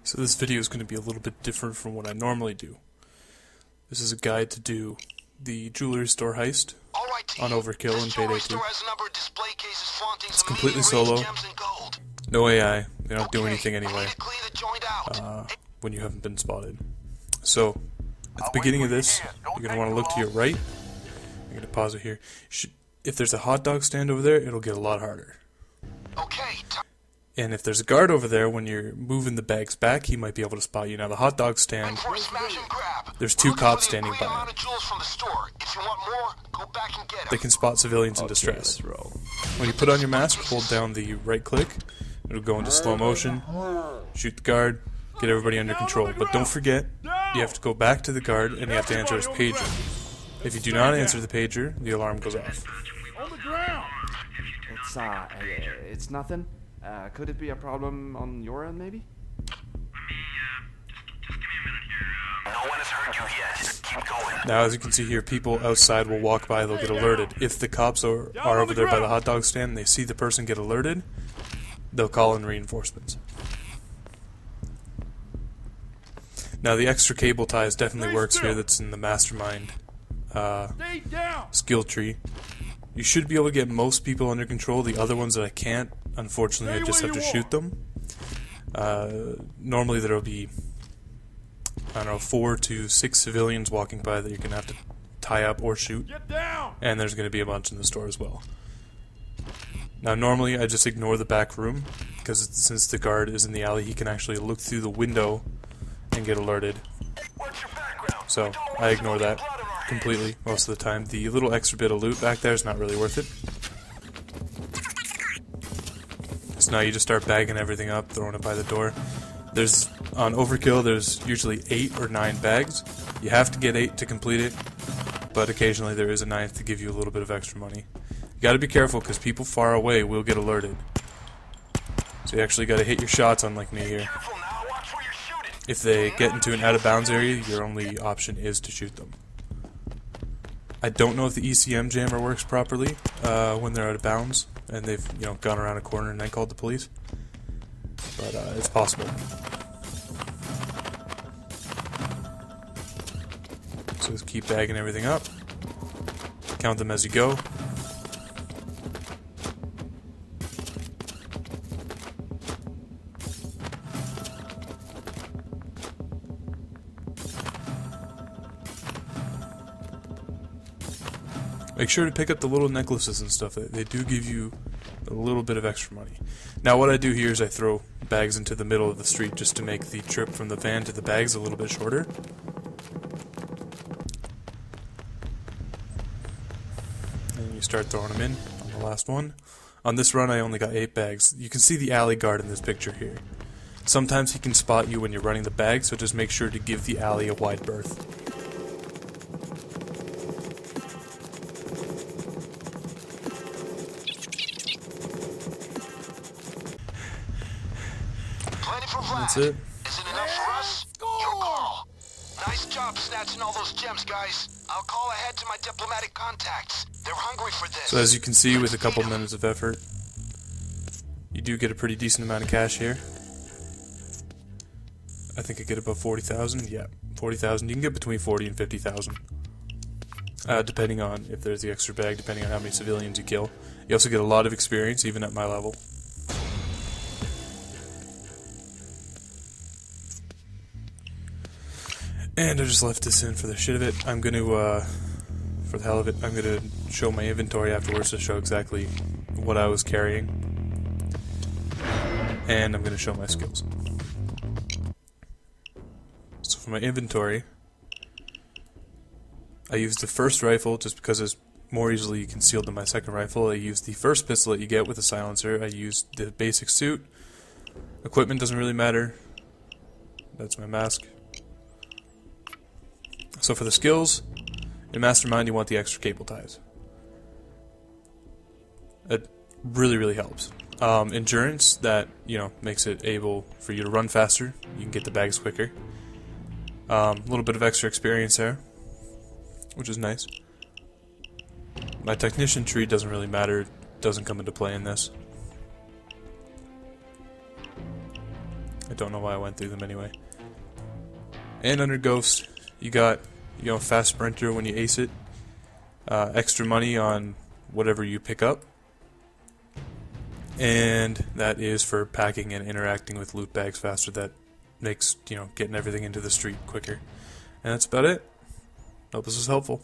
So this video is going to be a little bit different from what I normally do. This is a guide to do the jewelry store heist on Overkill and Payday 2. It's completely solo, no AI, they don't do anything anyway when you haven't been spotted. So, at the beginning of this, you're going to want to look to your right. I'm going to pause it here. If there's a hot dog stand over there, it'll get a lot harder. And if there's a guard over there, when you're moving the bags back, he might be able to spot you. Now, the hot dog stand, there's two cops standing by it. They can spot civilians in distress. When you put on your mask, hold down the right click. It'll go into slow motion, shoot the guard, get everybody under control. But don't forget, you have to go back to the guard and you have to answer his pager. If you do not answer the pager, the alarm goes off. On the ground. It's nothing. Could it be a problem on your end, maybe? Just give me a minute here. No one has heard you yet. Just keep going. Now, as you can see here, people outside will walk by, they'll get alerted. If the cops are over there by the hot dog stand and they see the person get alerted, they'll call in reinforcements. Now, the extra cable ties definitely works here. That's in the mastermind skill tree. You should be able to get most people under control. The other ones that I can't, unfortunately, I just have to shoot them. Normally there will be, I don't know, 4 to 6 civilians walking by that you're going to have to tie up or shoot. And there's going to be a bunch in the store as well. Now normally I just ignore the back room, because since the guard is in the alley, he can actually look through the window and get alerted. So I ignore that completely most of the time. The little extra bit of loot back there is not really worth it. So now you just start bagging everything up, throwing it by the door. On Overkill, there's usually 8 or 9 bags. You have to get 8 to complete it, but occasionally there is a 9th to give you a little bit of extra money. You gotta be careful, because people far away will get alerted. So you actually gotta hit your shots, unlike me here. If they get into an out-of-bounds area, your only option is to shoot them. I don't know if the ECM jammer works properly when they're out of bounds and they've gone around a corner and then called the police, but it's possible. So just keep bagging everything up, count them as you go. Make sure to pick up the little necklaces and stuff. They do give you a little bit of extra money. Now what I do here is I throw bags into the middle of the street just to make the trip from the van to the bags a little bit shorter. And you start throwing them in on the last one. On this run I only got 8 bags. You can see the alley guard in this picture here. Sometimes he can spot you when you're running the bag, so just make sure to give the alley a wide berth. That's it. Is it enough for us? Your call. Nice job snatching all those gems, guys. I'll call ahead to my diplomatic contacts. They're hungry for this. So as you can see, with a couple minutes of effort, you do get a pretty decent amount of cash here. I think I get about 40,000. Yeah, 40,000. You can get between 40 and 50,000, depending on if there's the extra bag, depending on how many civilians you kill. You also get a lot of experience, even at my level. And I just left this in for the shit of it. I'm going to, for the hell of it, I'm going to show my inventory afterwards to show exactly what I was carrying. And I'm going to show my skills. So for my inventory, I used the first rifle just because it's more easily concealed than my second rifle. I used the first pistol that you get with a silencer. I used the basic suit. Equipment doesn't really matter. That's my mask. So for the skills, in Mastermind you want the extra cable ties. It really, really helps. Endurance, that makes it able for you to run faster. You can get the bags quicker. A little bit of extra experience there, which is nice. My technician tree doesn't really matter. It doesn't come into play in this. I don't know why I went through them anyway. And under Ghost, you got fast sprinter when you ace it, extra money on whatever you pick up, and that is for packing and interacting with loot bags faster. That makes getting everything into the street quicker. And that's about it. Hope this was helpful.